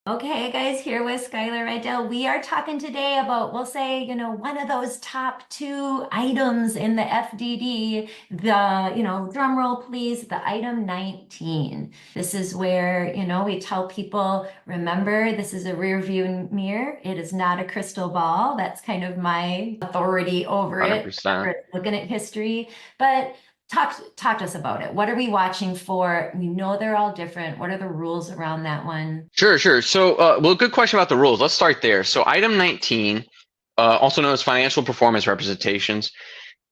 Okay, guys, here with Skylar Reidel. We are talking today about, we'll say, one of those top two items in the FDD, drum roll please, the item 19. This is where, we tell people, remember, this is a rear view mirror. It is not a crystal ball. That's kind of my authority over it. 100%. Looking at history, but talk to us about it. What are we watching for? We know they're all different. What are the rules around that one? Sure. So, good question about the rules. Let's start there. So, item 19, also known as financial performance representations,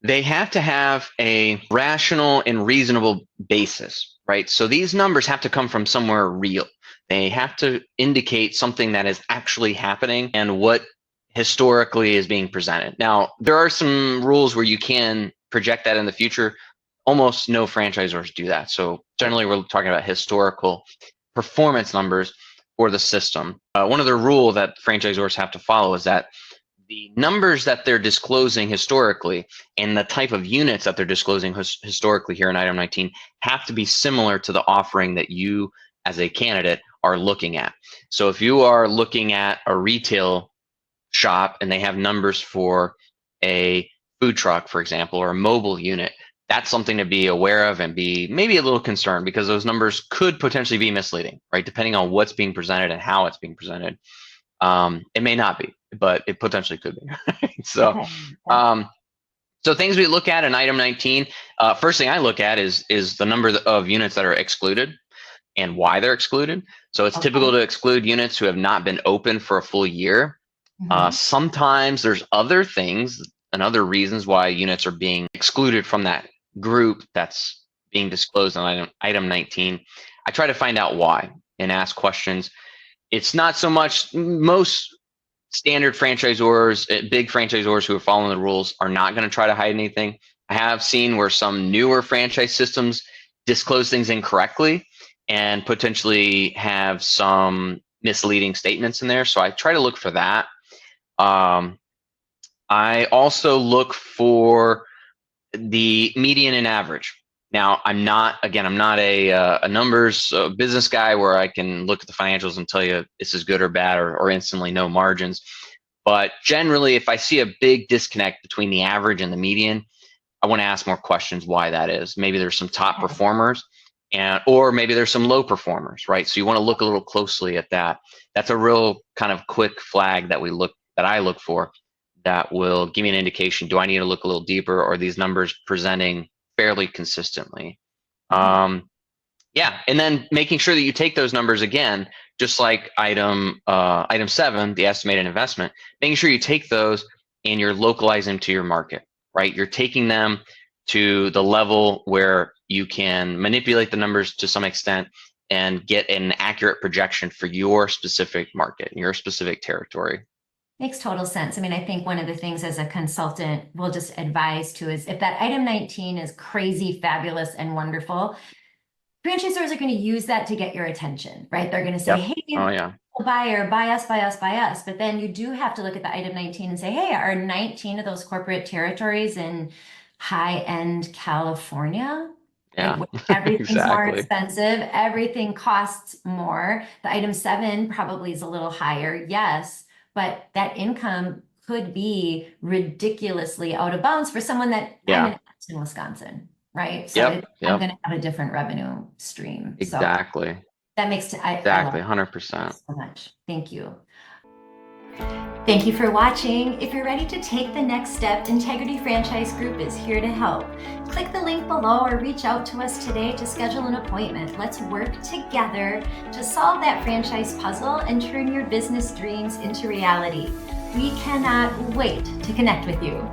they have to have a rational and reasonable basis, right? So, these numbers have to come from somewhere real. They have to indicate something that is actually happening and what historically is being presented. Now, there are some rules where you can project that in the future. Almost no franchisors do that. So, generally, we're talking about historical performance numbers for the system. One of the rules that franchisors have to follow is that the numbers that they're disclosing historically and the type of units that they're disclosing historically here in item 19 have to be similar to the offering that you as a candidate are looking at. So if you are looking at a retail shop and they have numbers for a food truck, for example, or a mobile unit, that's something to be aware of and be maybe a little concerned, because those numbers could potentially be misleading, right? Depending on what's being presented and how it's being presented. It may not be, but it potentially could be. So, Okay. um, so things we look at in item 19, first thing I look at is the number of units that are excluded and why they're excluded. So it's typical to exclude units who have not been open for a full year. Sometimes there's other things and other reasons why units are being excluded from that group that's being disclosed on item 19. I try to find out why and ask questions. It's not so much, most standard franchisors, big franchisors who are following the rules are not going to try to hide anything. I have seen where some newer franchise systems disclose things incorrectly and potentially have some misleading statements in there. So I try to look for that. I also look for the median and average. Now, I'm not a numbers business guy where I can look at the financials and tell you this is good or bad or instantly know margins. But generally, if I see a big disconnect between the average and the median, I want to ask more questions why that is. Maybe there's some top performers or maybe there's some low performers, right? So you want to look a little closely at that. That's a real kind of quick flag that I look for that will give me an indication. Do I need to look a little deeper, or are these numbers presenting fairly consistently? Yeah, and then making sure that you take those numbers again, just like item 7, the estimated investment, making sure you take those and you're localizing them to your market, right? You're taking them to the level where you can manipulate the numbers to some extent and get an accurate projection for your specific market, your specific territory. Makes total sense. I mean, I think one of the things as a consultant we'll just advise to is if that item 19 is crazy, fabulous, and wonderful, franchisors are going to use that to get your attention, right? They're going to say, hey, Oh, yeah. buyer, buy us, buy us, buy us. But then you do have to look at the item 19 and say, hey, are 19 of those corporate territories in high-end California? Yeah, Like, everything's more exactly. expensive. Everything costs more. The item 7 probably is a little higher, yes, but that income could be ridiculously out of bounds for someone that I'm in Wisconsin, right? So I'm going to have a different revenue stream. Exactly. So that makes I love 100%. it so much. Thank you. Thank you for watching. If you're ready to take the next step, Integrity Franchise Group is here to help. Click the link below or reach out to us today to schedule an appointment. Let's work together to solve that franchise puzzle and turn your business dreams into reality. We cannot wait to connect with you.